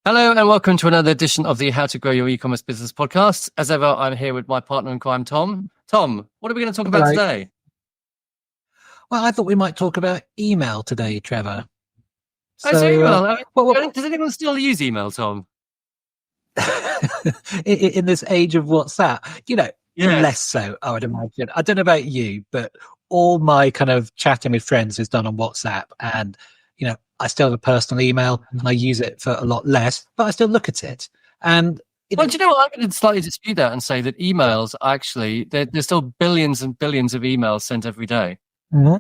Hello and welcome to another edition of the How to Grow Your E-commerce Business podcast. As ever, I'm here with my partner in crime, Tom. Tom, what are we going to talk about today? Well, I thought we might talk about email today, Trevor. Email. Does anyone still use email, Tom? In this age of WhatsApp, less so, I would imagine. I don't know about you, but all my kind of chatting with friends is done on WhatsApp, and I still have a personal email and I use it for a lot less, but I still look at it. And do you know what? I'm going to slightly dispute that and say that emails actually there's still billions and billions of emails sent every day. Mm-hmm.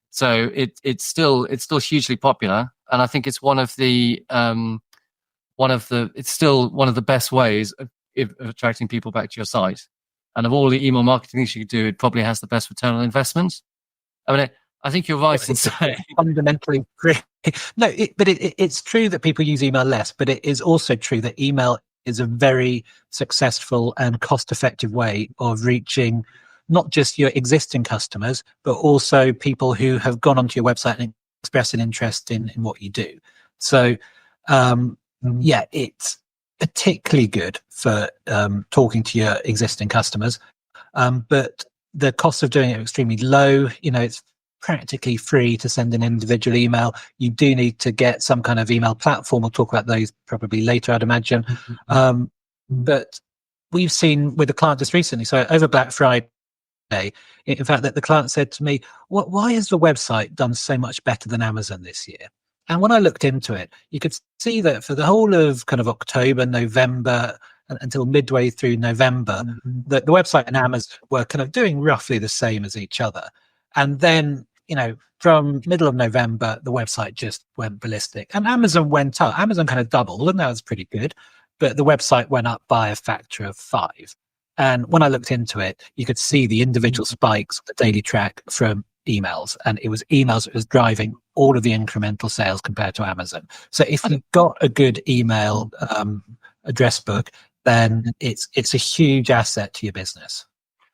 So it's still hugely popular, and I think it's it's still one of the best ways of attracting people back to your site. And of all the email marketing things you could do, it probably has the best return on investment. I mean, I think you're right in saying fundamentally free. No, it's true that people use email less, but it is also true that email is a very successful and cost-effective way of reaching not just your existing customers, but also people who have gone onto your website and expressed an interest in what you do. So, it's particularly good for talking to your existing customers, but the cost of doing it are extremely low. It's practically free to send an individual email. You do need to get some kind of email platform. We'll talk about those probably later, I'd imagine. But we've seen with a client just recently, so over Black Friday, in fact, that the client said to me, why has the website done so much better than Amazon this year? And when I looked into it, you could see that for the whole of kind of October, November, until midway through November, the website and Amazon were kind of doing roughly the same as each other. And then, from middle of November, the website just went ballistic, and Amazon went up. Amazon kind of doubled, and that was pretty good. But the website went up by a factor of 5. And when I looked into it, you could see the individual spikes of the daily track from emails, and it was emails that was driving all of the incremental sales compared to Amazon. So if you've got a good email address book, then it's a huge asset to your business.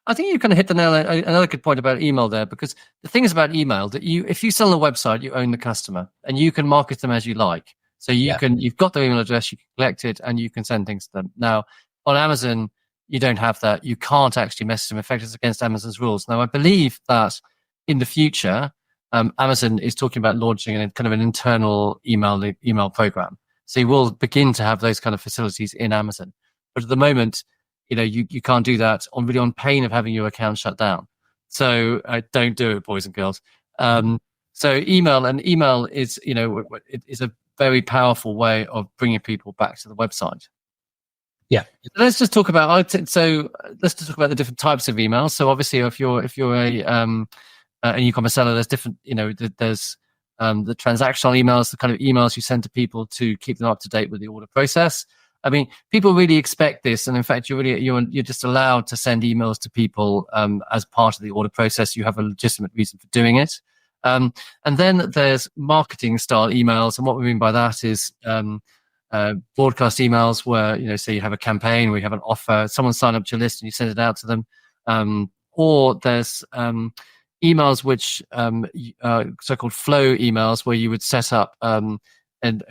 I think you kind of hit the nail. Another good point about email there, because the thing is about email that if you sell on a website, you own the customer and you can market them as you like. So you've got their email address, you can collect it, and you can send things to them. Now on Amazon, you don't have that. You can't actually message them. In fact, it's against Amazon's rules. Now I believe that in the future, Amazon is talking about launching an internal email program. So you will begin to have those kind of facilities in Amazon. But at the moment, you can't do that on pain of having your account shut down. So don't do it, boys and girls. So email is, it is a very powerful way of bringing people back to the website. Yeah. Let's just talk about the different types of emails. So obviously, if you're an e-commerce seller, there's different. There's the transactional emails, the kind of emails you send to people to keep them up to date with the order process. I mean, people really expect this, and in fact, you're just allowed to send emails to people as part of the order process. You have a legitimate reason for doing it. And then there's marketing style emails, and what we mean by that is broadcast emails where say you have a campaign, where you have an offer, someone sign up to your list, and you send it out to them. Or there's emails which so-called flow emails, where you would set up and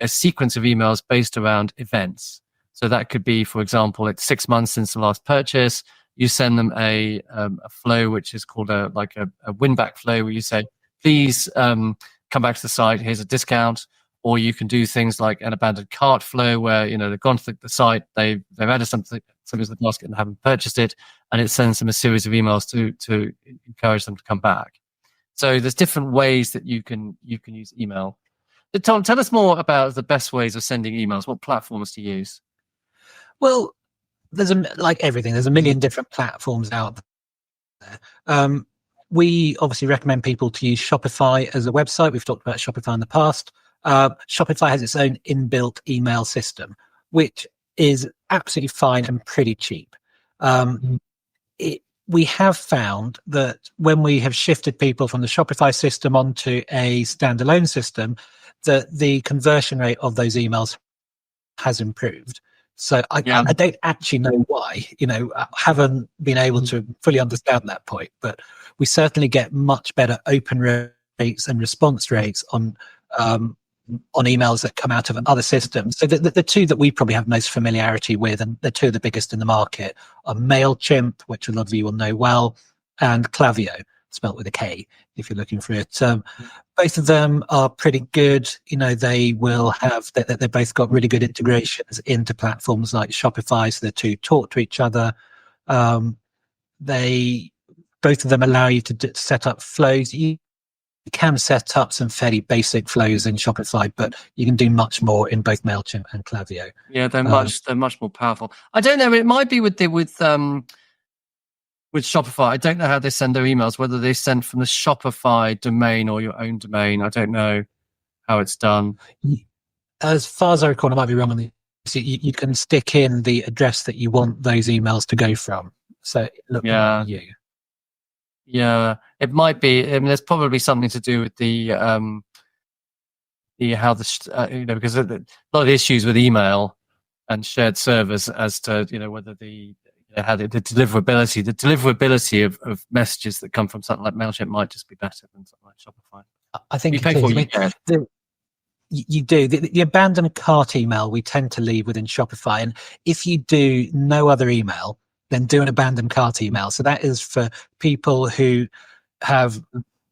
a sequence of emails based around events. So that could be, for example, it's 6 months since the last purchase. You send them a flow which is called a Winback flow, where you say, please come back to the site. Here's a discount. Or you can do things like an abandoned cart flow, where they've gone to the site, they've added something to the basket and haven't purchased it, and it sends them a series of emails to encourage them to come back. So there's different ways that you can use email. Tom, tell us more about the best ways of sending emails. What platforms to use? Well, like everything, there's a million different platforms out there. We obviously recommend people to use Shopify as a website. We've talked about Shopify in the past. Shopify has its own inbuilt email system, which is absolutely fine and pretty cheap. We have found that when we have shifted people from the Shopify system onto a standalone system, that the conversion rate of those emails has improved. So I don't actually know why, I haven't been able to fully understand that point, but we certainly get much better open rates and response rates on on emails that come out of other systems. So the two that we probably have most familiarity with, and the two of the biggest in the market, are Mailchimp, which a lot of you will know well, and Klaviyo, spelt with a K if you're looking for it. Both of them are pretty good. They will have, they've both got really good integrations into platforms like Shopify, so the two talk to each other. They both of them allow you to set up flows. You can set up some fairly basic flows in Shopify, but you can do much more in both Mailchimp and Klaviyo. Yeah, they're much more powerful. I don't know. It might be with Shopify. I don't know how they send their emails, whether they send from the Shopify domain or your own domain. I don't know how it's done. As far as I recall, I might be wrong on this. You can stick in the address that you want those emails to go from. So look at you. Yeah, it might be. I mean, there's probably something to do with because a lot of the issues with email and shared servers as to whether how the deliverability of messages that come from something like Mailchimp might just be better than something like Shopify. I think you pay for it. You do. The abandoned cart email we tend to leave within Shopify, and if you do no other email, then do an abandoned cart email. So that is for people who have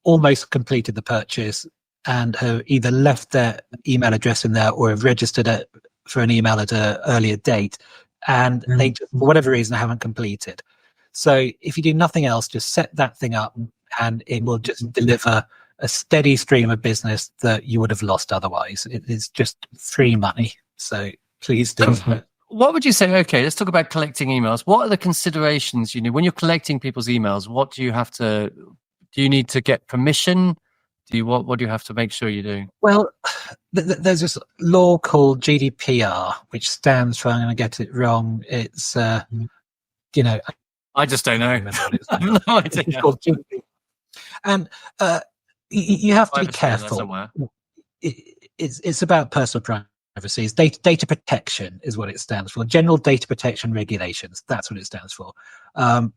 almost completed the purchase and have either left their email address in there or have registered it for an email at an earlier date, and they, for whatever reason, haven't completed. So if you do nothing else, just set that thing up and it will just deliver a steady stream of business that you would have lost otherwise. It is just free money. So please do. What would you say? Okay, let's talk about collecting emails. What are the considerations when you're collecting people's emails? What do you have to? Do you need to get permission? What do you have to make sure you do? Well, there's this law called GDPR, which stands for, I'm going to get it wrong. It's I just don't know. I have no idea. It's called GDPR. And you have to be careful. It's about personal privacy. It's data protection is what it stands for. General Data Protection Regulations. That's what it stands for. And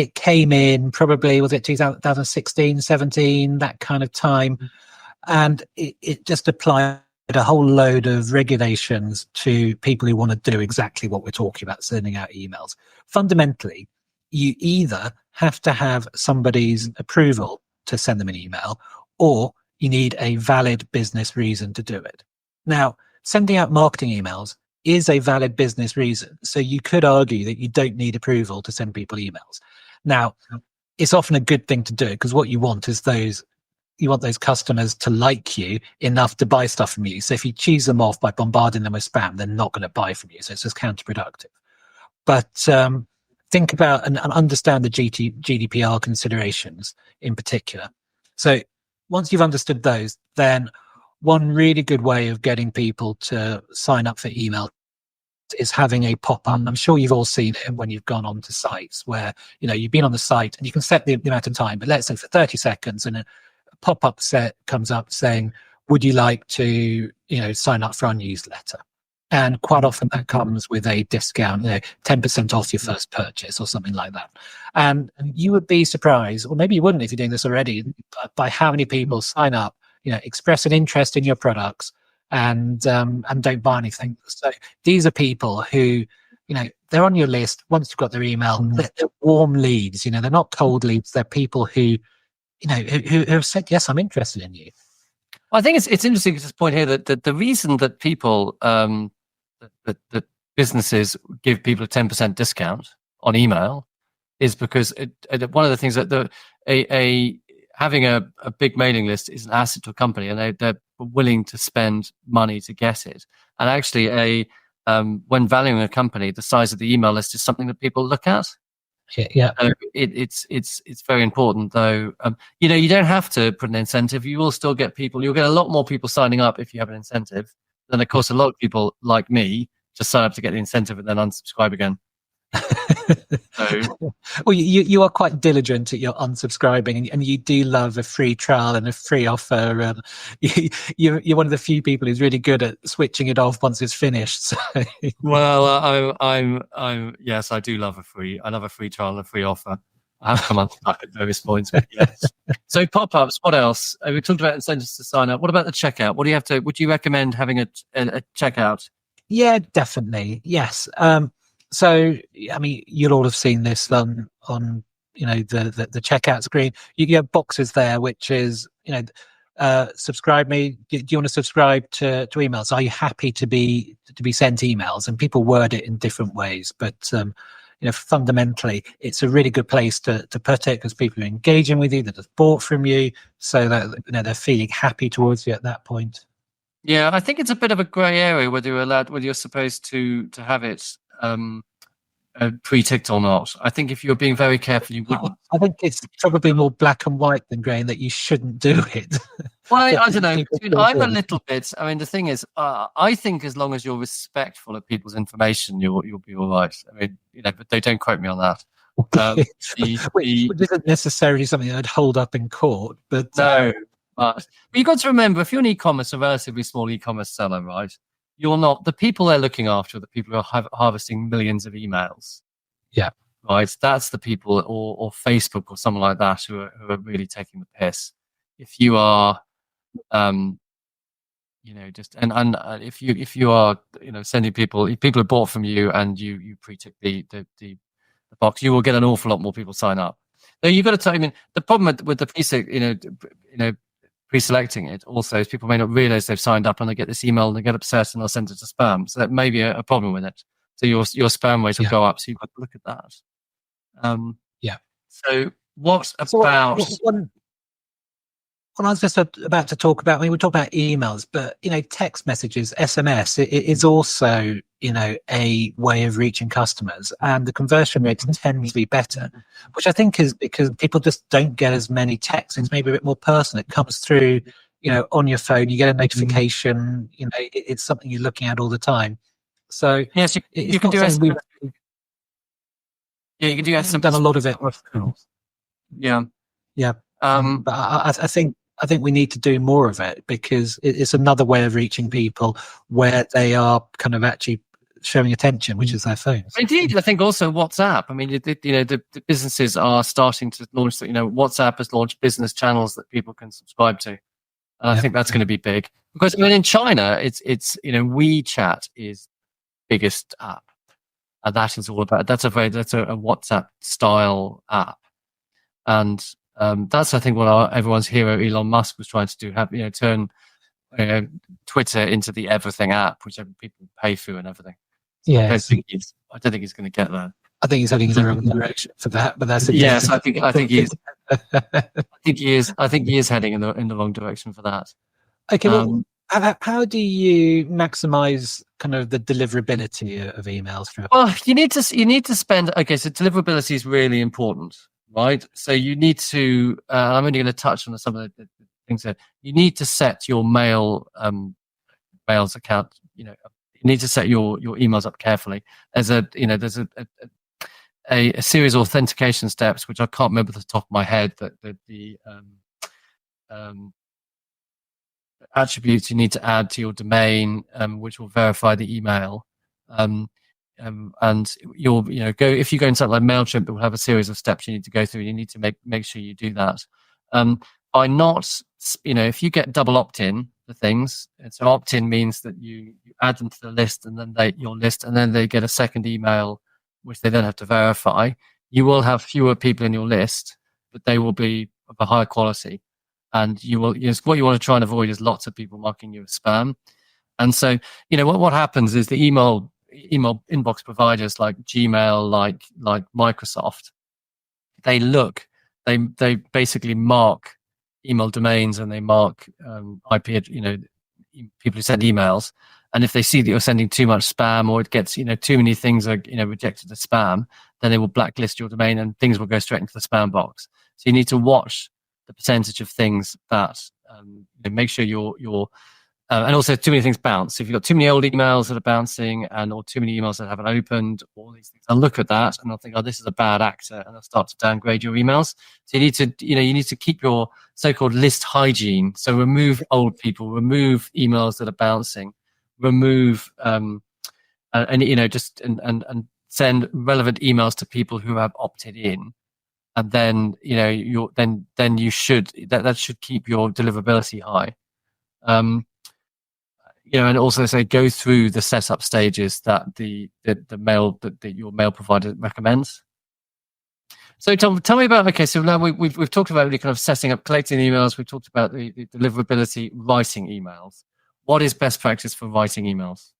it came in probably, was it 2016, 17, that kind of time. And it just applied a whole load of regulations to people who want to do exactly what we're talking about, sending out emails. Fundamentally, you either have to have somebody's approval to send them an email, or you need a valid business reason to do it. Now, sending out marketing emails is a valid business reason. So you could argue that you don't need approval to send people emails. Now, it's often a good thing to do, because what you want is those customers to like you enough to buy stuff from you. So if you cheese them off by bombarding them with spam, they're not going to buy from you. So it's just counterproductive. But think about and understand the GDPR considerations in particular. So once you've understood those, then one really good way of getting people to sign up for email is having a pop-up. I'm sure you've all seen it when you've gone on to sites where, you've been on the site and you can set the amount of time, but let's say for 30 seconds, and a pop-up set comes up saying, would you like to, sign up for our newsletter? And quite often that comes with a discount, 10% off your first purchase or something like that. And you would be surprised, or maybe you wouldn't if you're doing this already, by how many people sign up, express an interest in your products and don't buy anything. So these are people who, they're on your list once you've got their email. They're warm leads, they're not cold leads. They're people who have said, yes, I'm interested in you. Well, I think it's interesting at this point here that the reason that people, that businesses give people a 10% discount on email is because one of the things that having a big mailing list is an asset to a company, and they're willing to spend money to get it. And actually, when valuing a company, the size of the email list is something that people look at. Yeah. So it's very important, though. You don't have to put an incentive. You will still get people. You'll get a lot more people signing up if you have an incentive. Then, of course, a lot of people like me just sign up to get the incentive and then unsubscribe again. Well, you are quite diligent at your unsubscribing, and you do love a free trial and a free offer. You're one of the few people who's really good at switching it off once it's finished. So. Well, I'm yes, I do love a free trial and a free offer. I have come unstuck at various points, but yes. So pop-ups, what else? We talked about incentives to sign up. What about the checkout? What do you have to, would you recommend having a checkout? Yeah, definitely. Yes. So, I mean, you'll all have seen this on the checkout screen. You get boxes there, which is, subscribe me. Do you want to subscribe to emails? Are you happy to be sent emails? And people word it in different ways, but fundamentally, it's a really good place to put it, because people are engaging with you, that have bought from you, so that they're feeling happy towards you at that point. Yeah, I think it's a bit of a grey area whether you're supposed to have it pre-ticked or not. I think if you're being very careful, you wouldn't. I think it's probably more black and white than grey, in that you shouldn't do it. Well, I don't know. I'm a little bit. I mean, the thing is, I think as long as you're respectful of people's information, you'll be all right. I mean, but they don't quote me on that. Which isn't necessarily something I'd hold up in court, but no. But you've got to remember, if you're an e-commerce, a relatively small e-commerce seller, right? You're not, the people they're looking after are the people who are harvesting millions of emails. Yeah. Right. That's the people, or Facebook or someone like that, who are really taking the piss. If you are, just and if you are, sending people who bought from you and you pre-tick the box, you will get an awful lot more people sign up. Though you've got to tell. I mean, the problem with the pre-selecting it also is people may not realize they've signed up, and they get this email and they get upset and they'll send it to spam. So that may be a problem with it. So your spam rate will go up. So you've got to look at that. So what about? What I was just about to talk about, I mean, we talk about emails, but text messages, SMS, it is also a way of reaching customers, and the conversion rates tend to be better, which I think is because people just don't get as many texts. It's maybe a bit more personal. It comes through, on your phone. You get a notification. It's something you're looking at all the time. So yes, you can do SMS. Yeah, you can do SMS. I've done a lot of it. Yeah. But I think we need to do more of it, because it's another way of reaching people where they are kind of actually showing attention, which is their phones. Indeed, I think also WhatsApp. I mean, the businesses are starting to launch. WhatsApp has launched business channels that people can subscribe to, and I think that's going to be big, because in China, it's WeChat is the biggest app, and that is all about. That's a WhatsApp style app, and that's, I think, what everyone's hero Elon Musk was trying to do. Turn Twitter into the everything app, which people pay for and everything. Yeah, I don't think he's going to get there. I think he's heading in the wrong direction for that. But that's yes, I think he is. I think he is heading in the wrong direction for that. Okay, well, how do you maximize kind of the deliverability of emails? Well, you need to spend. Okay, so deliverability is really important, right? So you need to. I'm only going to touch on some of the things that you need to set your mails account. You need to set your emails up carefully. There's a series of authentication steps, which I can't remember off the top of my head, that the attributes you need to add to your domain, which will verify the email. And you'll go, if you go into something like Mailchimp, it will have a series of steps you need to go through. You need to make sure you do that. By not, if you get double opt-in for things, and so opt-in means that you add them to the list, and then your list, and then they get a second email, which they then have to verify. You will have fewer people in your list, but they will be of a higher quality. And you will, what you want to try and avoid is lots of people marking you as spam. And so, what happens is the email inbox providers like Gmail, like Microsoft, they basically mark email domains, and they mark IP, people who send emails. And if they see that you're sending too much spam, or it gets, too many things are, rejected as spam, then they will blacklist your domain, and things will go straight into the spam box. So you need to watch the percentage of things that make sure you're and also too many things bounce. So if you've got too many old emails that are bouncing, or too many emails that haven't opened, all these things, I'll look at that and I'll think, oh, this is a bad actor, and I'll start to downgrade your emails. So you need to keep your so-called list hygiene. So remove old people, remove emails that are bouncing, remove and send relevant emails to people who have opted in. and then then you should that should keep your deliverability high. And also say go through the setup stages that your mail provider recommends. So Tom, tell me about, okay, so now we've talked about really kind of setting up, collecting emails. We've talked about the deliverability, writing emails. What is best practice for writing emails?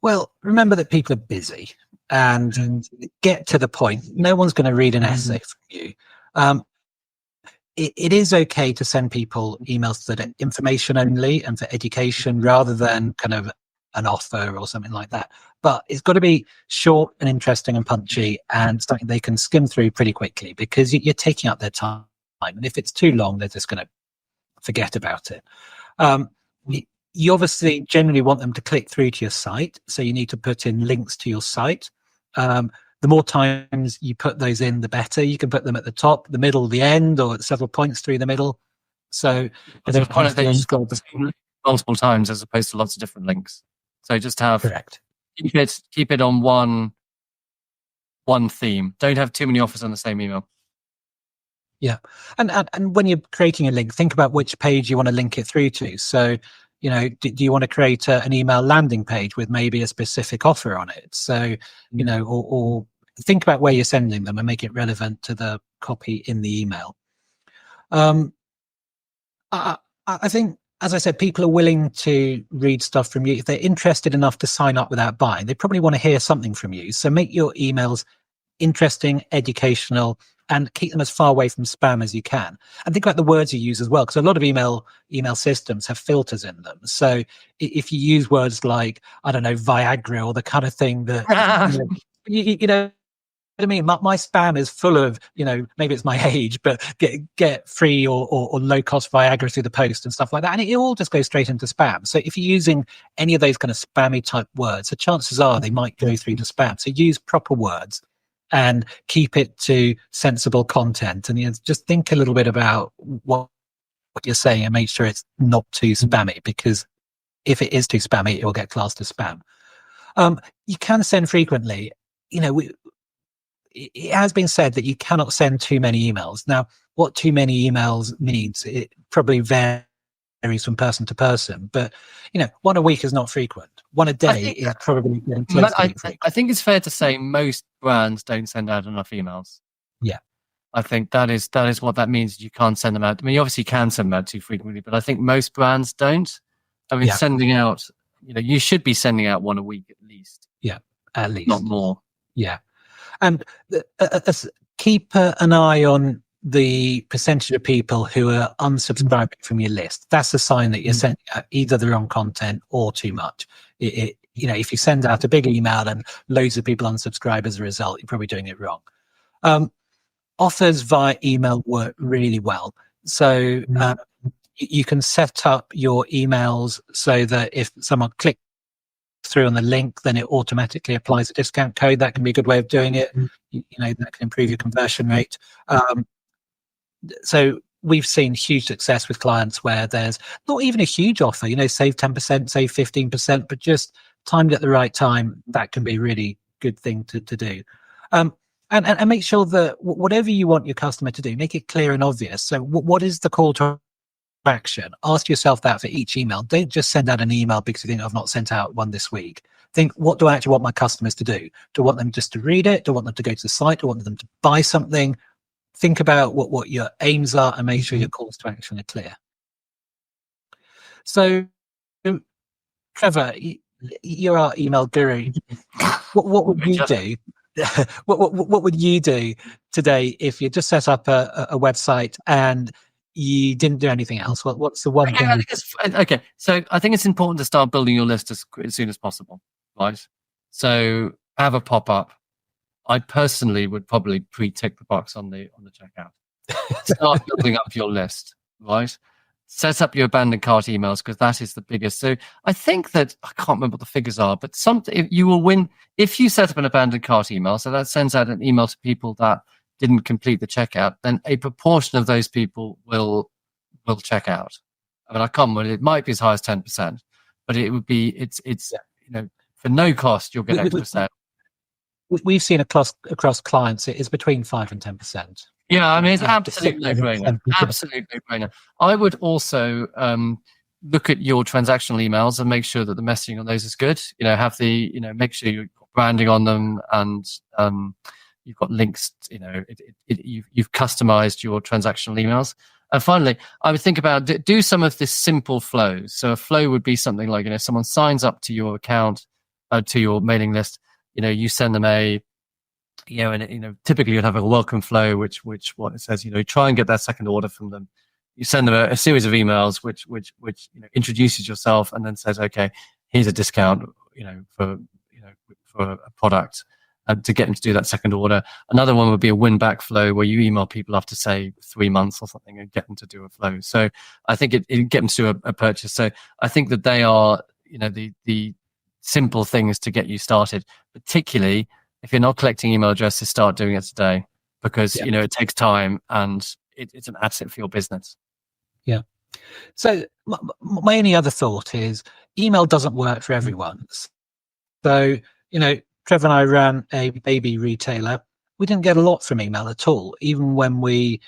Well, remember that people are busy, and get to the point. No one's going to read an essay from you. It is okay to send people emails that are information only and for education rather than kind of an offer or something like that. But it's got to be short and interesting and punchy and something they can skim through pretty quickly, because you're taking up their time. And if it's too long, they're just going to forget about it. You obviously generally want them to click through to your site. So you need to put in links to your site. The more times you put those in, the better. You can put them at the top, the middle, the end, or at several points through the middle. So there's a point that you scroll multiple times as opposed to lots of different links. So just have correct. Keep it on one theme. Don't have too many offers on the same email. Yeah, and when you're creating a link, think about which page you want to link it through to. So, do you want to create an email landing page with maybe a specific offer on it? So, or think about where you're sending them and make it relevant to the copy in the email. I think, as I said, people are willing to read stuff from you. If they're interested enough to sign up without buying, they probably want to hear something from you. So make your emails interesting, educational, and keep them as far away from spam as you can. And think about the words you use as well, because a lot of email systems have filters in them. So if you use words like, I don't know, Viagra, or the kind of thing that, you know what I mean? My spam is full of, maybe it's my age, but get free or low cost Viagra through the post and stuff like that. And it all just goes straight into spam. So if you're using any of those kind of spammy type words, the chances are they might go through to spam. So use proper words and keep it to sensible content. And just think a little bit about what you're saying and make sure it's not too spammy, because if it is too spammy, it will get classed as spam. You can send frequently. It has been said that you cannot send too many emails. Now, what too many emails means, it probably varies from person to person, but one a week is not frequent. One a day is probably getting close to being frequent. I think it's fair to say most brands don't send out enough emails. Yeah, I think that is what that means. You can't send them out. I mean, you obviously can send them out too frequently, but I think most brands don't. I mean, sending out, you should be sending out one a week at least. Yeah, at least, not more. Yeah, and keep an eye on the percentage of people who are unsubscribing from your list. That's a sign that you're sending out either the wrong content or too much. If you send out a big email and loads of people unsubscribe as a result, you're probably doing it wrong. Offers via email work really well. So you can set up your emails so that if someone clicks through on the link, then it automatically applies a discount code. That can be a good way of doing it. That can improve your conversion rate. So we've seen huge success with clients where there's not even a huge offer, save 10%, save 15%, but just timed at the right time. That can be a really good thing to do. And make sure that whatever you want your customer to do, make it clear and obvious. So what is the call to action? Ask yourself that for each email. Don't just send out an email because you think, I've not sent out one this week. Think, what do I actually want my customers to do? Do I want them just to read it? Do I want them to go to the site? Do I want them to buy something? Think about what your aims are and make sure your calls to action are clear. So, Trevor, you're our email guru. What would you do? What would you do today if you just set up a website and you didn't do anything else? What's the one thing? Okay, so I think it's important to start building your list as soon as possible, right? So have a pop-up. I personally would probably pre-tick the box on the checkout. Start building up your list, right? Set up your abandoned cart emails, because that is the biggest. So I think that, I can't remember what the figures are, but you will win if you set up an abandoned cart email. So that sends out an email to people that didn't complete the checkout. Then a proportion of those people will check out. I mean, I can't remember. It might be as high as 10%, but it would be it's for no cost you'll get extra sales. We've seen across clients it is between 5 and 10%. Yeah, I mean, it's just absolute sit there and no-brainer. send people. Absolute no-brainer. I would also look at your transactional emails and make sure that the messaging on those is good. Have the, make sure you've got branding on them, and you've got links. You've customized your transactional emails. And finally, I would think about do some of this simple flows. So a flow would be something like, someone signs up to your account, to your mailing list. You send them typically you'd have a welcome flow, which what it says, try and get that second order from them. You send them a series of emails, which introduces yourself and then says, okay, here's a discount, for a product, to get them to do that second order. Another one would be a Winback flow, where you email people after, say, 3 months or something, and get them to do a flow. So I think it get them to do a purchase. So I think that they are, the simple things to get you started, particularly if you're not collecting email addresses. Start doing it today, because it takes time, and it's an asset for your business. Yeah. So my only other thought is email doesn't work for everyone. So, Trevor and I ran a baby retailer. We didn't get a lot from email at all, even when we,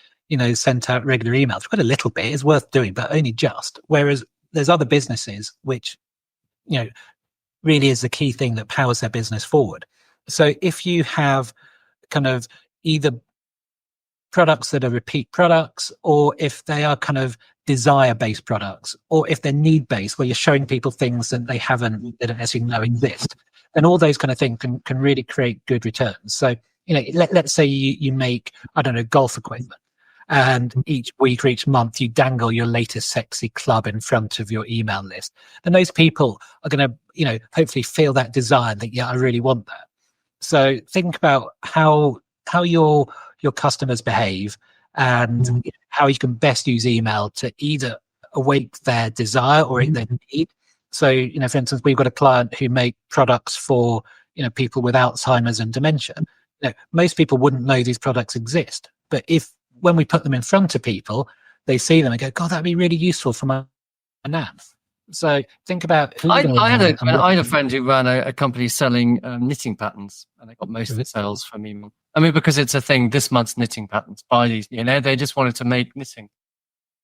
sent out regular emails. Quite a little bit is worth doing, but only just. Whereas there's other businesses which, really is the key thing that powers their business forward. So if you have kind of either products that are repeat products, or if they are kind of desire-based products, or if they're need-based, where you're showing people things that they don't necessarily know exist, then all those kind of things can really create good returns. So, let's say you make, I don't know, golf equipment, and each week or each month you dangle your latest sexy club in front of your email list. And those people are going to, hopefully feel that desire, and think, yeah, I really want that. So think about how your customers behave, and how you can best use email to either awake their desire or their need. So, for instance, we've got a client who make products for, people with Alzheimer's and dementia. Most people wouldn't know these products exist, but when we put them in front of people, they see them and go, God, that'd be really useful for my nan. So think about. I had a friend who ran a company selling knitting patterns, and they got most of its sales from email. I mean, because it's a thing, this month's knitting patterns. Buy these, they just wanted to make knitting.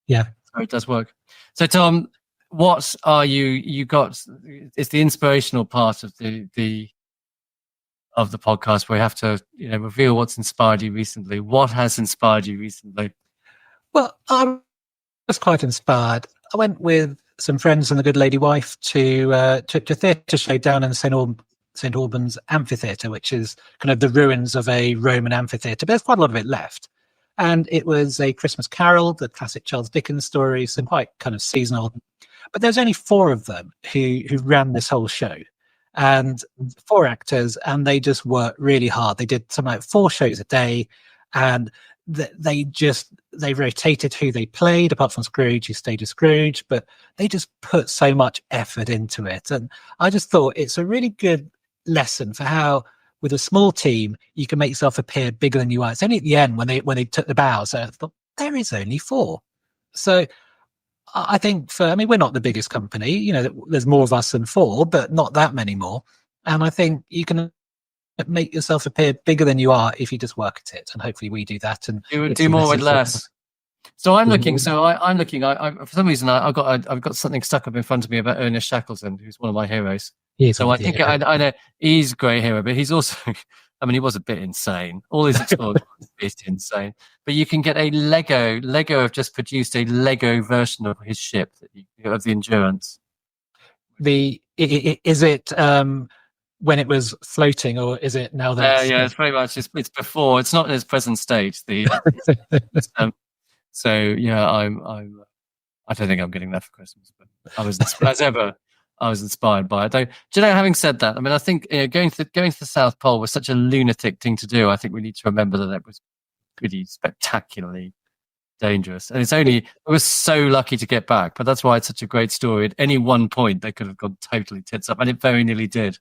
Yeah. So it does work. So Tom, what are you got? It's the inspirational part of the podcast, where you have to, reveal what's inspired you recently. What has inspired you recently? Well, I was quite inspired. I went with some friends and the good lady wife to theatre show down in St Albans Amphitheatre, which is kind of the ruins of a Roman amphitheatre, but there's quite a lot of it left. And it was a Christmas Carol, the classic Charles Dickens story, so quite kind of seasonal. But there's only 4 of them who ran this whole show, and 4 actors, and they just worked really hard. They did something like 4 shows a day, and they rotated who they played, apart from Scrooge, who stayed as Scrooge, but they just put so much effort into it. And I just thought it's a really good lesson for how, with a small team, you can make yourself appear bigger than you are. It's only at the end when they took the bow. So I thought, there is only 4. So I think we're not the biggest company, there's more of us than 4, but not that many more. And I think you can make yourself appear bigger than you are if you just work at it. And hopefully we do that. And do more with less. So I'm looking. So I'm looking. I for some reason I've got something stuck up in front of me about Ernest Shackleton, who's one of my heroes. So I think I know he's a great hero, but he's also, he was a bit insane. All his talk was a bit insane. But you can get a Lego have just produced a Lego version of his ship of the Endurance. Is it when it was floating, or is it now that? It's very much. It's before. It's not in its present state. So yeah, I don't think I'm getting that for Christmas, but I was as ever. I was inspired by it. Though, do you know, having said that, I think going to the South Pole was such a lunatic thing to do. I think we need to remember that it was pretty spectacularly dangerous. And it was so lucky to get back, but that's why it's such a great story. At any one point, they could have gone totally tits up, and it very nearly did.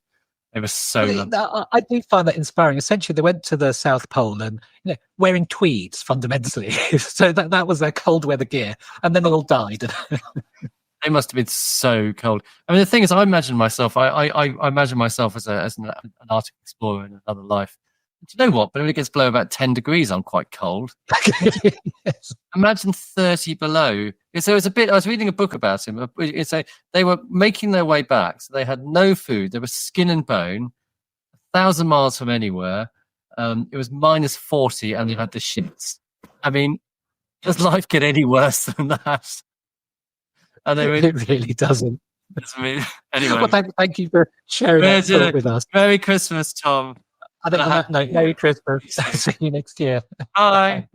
It was so lucky. I do find that inspiring. Essentially, they went to the South Pole and wearing tweeds fundamentally. So that was their cold weather gear, and then they all died. They must have been so cold. The thing is, I imagine myself. I imagine myself as an Arctic explorer in another life. Do you know what? But when it gets below about 10 degrees, I'm quite cold. Yes. Imagine 30 below. So it's a bit. I was reading a book about him. It's they were making their way back. So they had no food. They were skin and bone, 1,000 miles from anywhere. It was minus 40, and they had the shits. I mean, does life get any worse than that? And they were, It really doesn't. I mean, anyway. Well, thank you for sharing that thought with us. Merry Christmas, Tom. I think on that note, Merry Christmas. See you next year. Bye.